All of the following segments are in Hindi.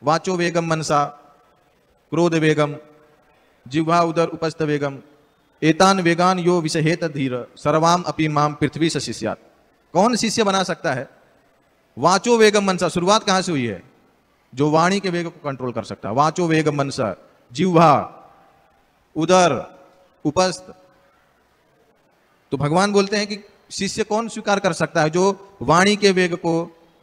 वाचो वेगम मनसा क्रोध वेगम जिह्वा उदर उपस्थ वेगम एतान वेगान यो विषहेत धीर सर्वाम अपि माम पृथ्वी से शिष्यात। कौन शिष्य बना सकता है? वाचो वेगम मनसा, शुरुआत कहां से हुई है? जो वाणी के वेग को कंट्रोल कर सकता है। वाचो वेगम मनसा, जिह्वा उदर उपस्थ। तो भगवान बोलते हैं कि शिष्य कौन स्वीकार कर सकता है? जो वाणी के वेग को,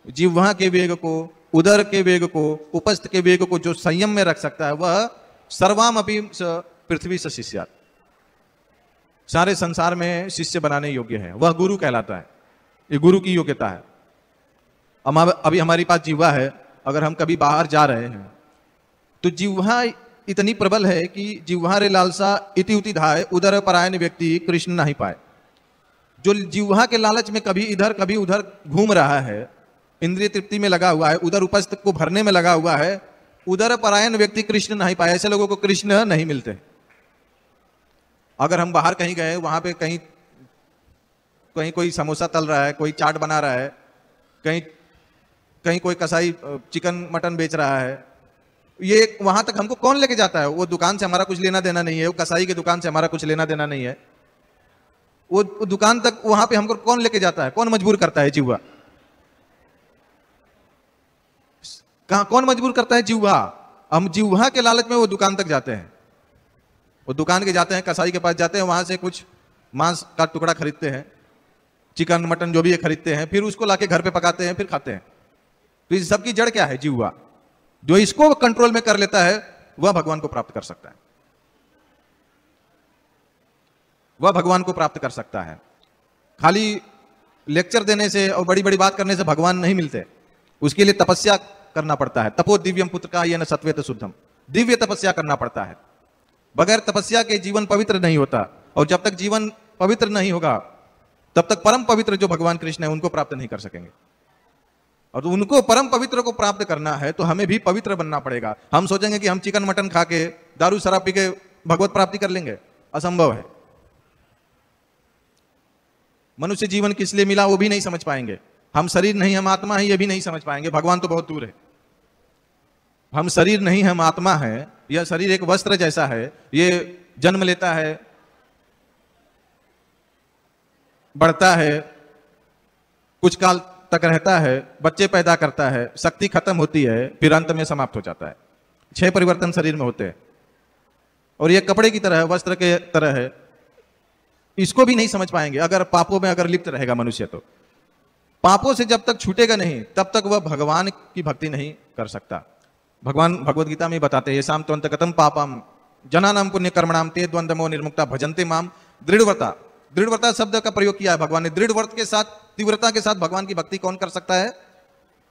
जिह्वा के वेग को, उदर के वेग को, उपस्थ के वेग को जो संयम में रख सकता है, वह सर्वाम अपि पृथ्वी से शिष्यात, सारे संसार में शिष्य बनाने योग्य है, वह गुरु कहलाता है। ये गुरु की योग्यता है। अभी हमारे पास जिह्वा है, अगर हम कभी बाहर जा रहे हैं तो जिह्वा इतनी प्रबल है कि जिह्वा रे लालसा इति उति धाय उदर परायण व्यक्ति कृष्ण नहीं पाए। जो जिह्वा के लालच में कभी इधर कभी उधर घूम रहा है, इंद्रिय तृप्ति में लगा हुआ है, उधर उपस्थ को भरने में लगा हुआ है, उधर परायण व्यक्ति कृष्ण नहीं पाए। ऐसे लोगों को कृष्ण नहीं मिलते। अगर हम बाहर कहीं गए, वहां पे कहीं कहीं कोई समोसा तल रहा है, कोई चाट बना रहा है, कहीं कहीं कोई कसाई चिकन मटन बेच रहा है, ये वहां तक हमको कौन लेके जाता है? वो दुकान से हमारा कुछ लेना देना नहीं है, वो कसाई की दुकान से हमारा कुछ लेना देना नहीं है। वो दुकान तक वहां पे हमको कौन लेके जाता है? कौन मजबूर करता है? जिह्वा। कौन मजबूर करता है? जिह्वा। हम जिह्वा के लालच में वो दुकान तक जाते हैं। वो दुकान के जाते हैं, कसाई के पास जाते हैं, वहां से कुछ मांस का टुकड़ा खरीदते हैं, चिकन मटन जो भी है खरीदते हैं, फिर उसको लाके घर पे पकाते हैं, फिर खाते हैं। तो इस सब की जड़ क्या है? जिह्वा। जो इसको कंट्रोल में कर लेता है वह भगवान को प्राप्त कर सकता है, वह भगवान को प्राप्त कर सकता है। खाली लेक्चर देने से और बड़ी बड़ी बात करने से भगवान नहीं मिलते। उसके लिए तपस्या करना पड़ता है। तपो दिव्यम पुत्र का ये न सत्वेत शुद्धम, दिव्य तपस्या करना पड़ता है। बगैर तपस्या के जीवन पवित्र नहीं होता, और जब तक जीवन पवित्र नहीं होगा तब तक परम पवित्र जो भगवान कृष्ण है उनको प्राप्त नहीं कर सकेंगे। और तो उनको परम पवित्र को प्राप्त करना है तो हमें भी पवित्र बनना पड़ेगा। हम सोचेंगे कि हम चिकन मटन खा के, दारू शराब पी के भगवत प्राप्ति कर लेंगे, असंभव है। मनुष्य जीवन किस लिए मिला वो भी नहीं समझ पाएंगे। हम शरीर नहीं हम आत्मा है ये भी नहीं समझ पाएंगे। भगवान तो बहुत दूर है। हम शरीर नहीं हम आत्मा है, यह शरीर एक वस्त्र जैसा है, ये जन्म लेता है, बढ़ता है, कुछ काल तक रहता है, बच्चे पैदा करता है, शक्ति खत्म होती है, फिर अंत में समाप्त हो जाता है। 6 परिवर्तन शरीर में होते हैं। और यह कपड़े की तरह है, वस्त्र के तरह है। इसको भी नहीं समझ पाएंगे अगर पापों में अगर लिप्त रहेगा मनुष्य। तो पापों से जब तक छूटेगा नहीं तब तक वह भगवान की भक्ति नहीं कर सकता। भगवान भगवद गीता में बताते हैं, शाम त्वंत कतम पापम जनानाम पुण्य कर्मणाम ते द्वंद्वमो निर्मुक्ता भजन्ते माम दृढ़व्रता। दृढ़व्रता शब्द का प्रयोग किया है भगवान ने। दृढ़ व्रत के साथ, तीव्रता के साथ भगवान की भक्ति कौन कर सकता है?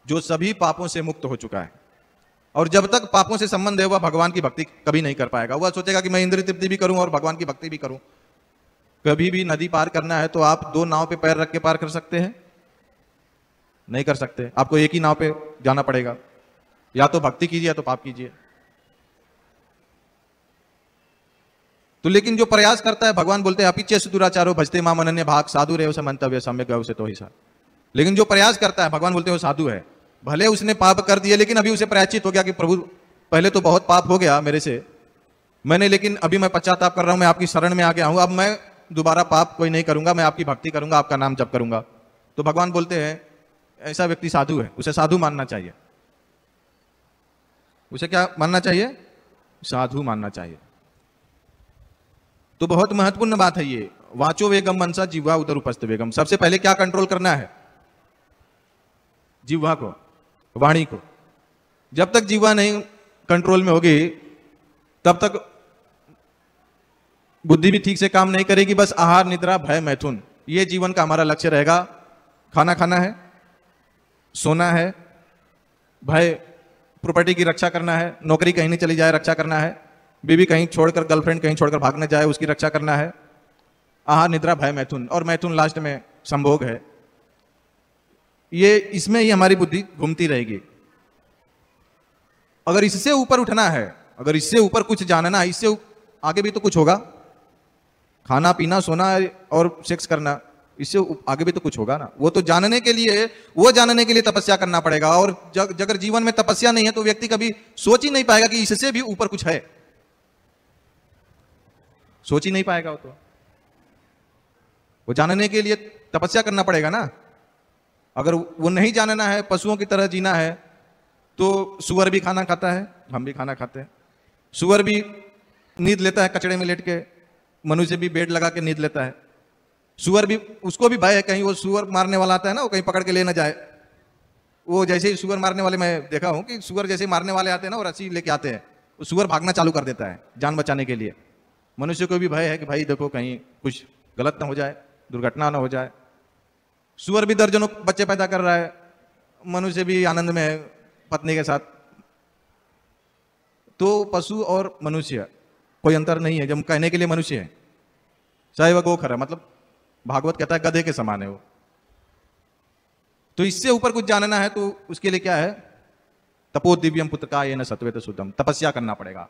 जो सभी पापों से मुक्त हो चुका है। और जब तक पापों से संबंध है वह भगवान की भक्ति कभी नहीं कर पाएगा। वह सोचेगा कि मैं इंद्रिय तृप्ति भी करूं और भगवान की भक्ति भी करूं। कभी भी नदी पार करना है तो आप 2 नाव पे पैर रख के पार कर सकते हैं? नहीं कर सकते। आपको एक ही नाव पे जाना पड़ेगा। या तो भक्ति कीजिए या तो पाप कीजिए। तो लेकिन जो प्रयास करता है, भगवान बोलते हैं अपिच्य दुराचारो भजते माम अनन्य भाग साधु रेव समंतव्य सम्यक गौ से तो ही सा। लेकिन जो प्रयास करता है, भगवान बोलते हैं वो साधु है। भले उसने पाप कर दिए लेकिन अभी उसे प्रायश्चित हो गया कि प्रभु पहले तो बहुत पाप हो गया मेरे से, मैंने, लेकिन अभी मैं पश्चाताप कर रहा हूं, मैं आपकी शरण में आ गया हूं, अब मैं दोबारा पाप कोई नहीं करूंगा, मैं आपकी भक्ति करूंगा, आपका नाम जप करूंगा। तो भगवान बोलते हैं ऐसा व्यक्ति साधु है, उसे साधु मानना चाहिए। उसे क्या मानना चाहिए? साधु मानना चाहिए। तो बहुत महत्वपूर्ण बात है ये। वाचो वेगम मनसा जिह्वा उदर उपस्थ वेगम। सबसे पहले क्या कंट्रोल करना है? जिह्वा को, वाणी को। जब तक जिह्वा नहीं कंट्रोल में होगी तब तक बुद्धि भी ठीक से काम नहीं करेगी। बस आहार निद्रा भय मैथुन, ये जीवन का हमारा लक्ष्य रहेगा। खाना खाना है, सोना है, भय प्रॉपर्टी की रक्षा करना है, नौकरी कहीं नहीं चली जाए रक्षा करना है, बीवी कहीं छोड़कर, गर्लफ्रेंड कहीं छोड़कर भाग न जाए उसकी रक्षा करना है। आहार निद्रा भय मैथुन, और मैथुन लास्ट में संभोग है। ये इसमें ही हमारी बुद्धि घूमती रहेगी। अगर इससे ऊपर उठना है, अगर इससे ऊपर कुछ जानना है, इससे आगे भी तो कुछ होगा। खाना पीना सोना और सेक्स करना, इससे आगे भी तो कुछ होगा ना। वो तो जानने के लिए तपस्या करना पड़ेगा। और अगर जीवन में तपस्या नहीं है तो व्यक्ति कभी सोच ही नहीं पाएगा कि इससे भी ऊपर कुछ है, सोच ही नहीं पाएगा। वो जानने के लिए तपस्या करना पड़ेगा ना। अगर वो नहीं जानना है, पशुओं की तरह जीना है, तो सुअर भी खाना खाता है, हम भी खाना खाते हैं। सुअर भी नींद लेता है कचड़े में लेट के, मनुष्य भी बेड लगा के नींद लेता है। सुअर भी, उसको भी भय है कहीं वो सुअर मारने वाला आता है ना, वो कहीं पकड़ के ले ना जाए। वो जैसे ही सुअर मारने वाले, मैं देखा हूं कि सुअर जैसे मारने वाले आते हैं ना, वो रस्सी लेके आते हैं, वो सुअर भागना चालू कर देता है जान बचाने के लिए। मनुष्य को भी भय है कि भाई देखो कहीं कुछ गलत ना हो जाए, दुर्घटना ना हो जाए। सुअर भी दर्जनों बच्चे पैदा कर रहा है, मनुष्य भी आनंद में है पत्नी के साथ। तो पशु और मनुष्य कोई अंतर नहीं है जब कहने के लिए मनुष्य है, चाहे वह गोखर है। मतलब भागवत कहता है गधे के समान है वो। तो इससे ऊपर कुछ जानना है तो उसके लिए क्या है, तपो दिव्यम पुत्र का ये न सत्वेत शुद्धम, तपस्या करना पड़ेगा,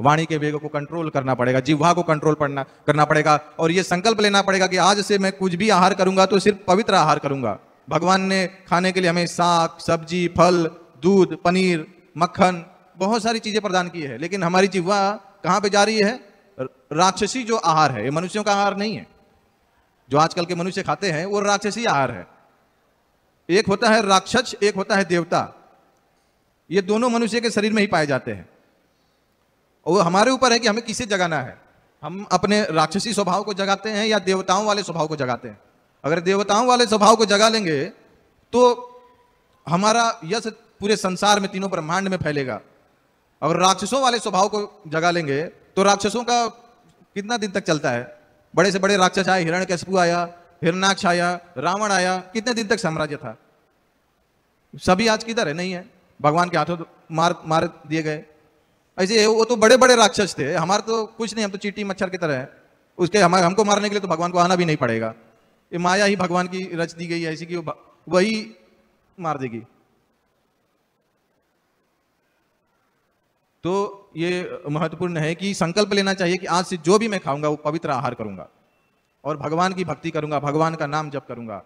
वाणी के वेग को कंट्रोल करना पड़ेगा, जिह्वा को कंट्रोल करना पड़ेगा। और ये संकल्प लेना पड़ेगा कि आज से मैं कुछ भी आहार करूंगा तो सिर्फ पवित्र आहार करूंगा। भगवान ने खाने के लिए हमें साग, सब्जी, फल, दूध, पनीर, मक्खन, बहुत सारी चीजें प्रदान की है, लेकिन हमारी जिह्वा कहां पे जा रही है? राक्षसी जो आहार है, ये मनुष्यों का आहार नहीं है। जो आजकल के मनुष्य खाते हैं वो राक्षसी आहार है। एक होता है राक्षस, एक होता है देवता। ये दोनों मनुष्य के शरीर में ही पाए जाते हैं। और हमारे ऊपर है कि हमें किसे जगाना है। हम अपने राक्षसी स्वभाव को जगाते हैं या देवताओं वाले स्वभाव को जगाते हैं। अगर देवताओं वाले स्वभाव को जगा लेंगे तो हमारा यश पूरे संसार में, तीनों ब्रह्मांड में फैलेगा। अगर राक्षसों वाले स्वभाव को जगा लेंगे तो राक्षसों का कितना दिन तक चलता है? बड़े से बड़े राक्षस आए, हिरण्यकशिपु आया, हिरण्याक्ष आया, रावण आया, कितने दिन तक साम्राज्य था? सभी आज किधर है? नहीं है, भगवान के हाथों मार दिए गए। ऐसे वो तो बड़े बड़े राक्षस थे, हमारे तो कुछ नहीं, हम तो चींटी मच्छर की तरह है। उसके हमको मारने के लिए तो भगवान को आना भी नहीं पड़ेगा। ये माया ही भगवान की रच दी गई है ऐसी कि वही मार देगी। तो ये महत्वपूर्ण है कि संकल्प लेना चाहिए कि आज से जो भी मैं खाऊंगा वो पवित्र आहार करूंगा और भगवान की भक्ति करूंगा, भगवान का नाम जप करूंगा।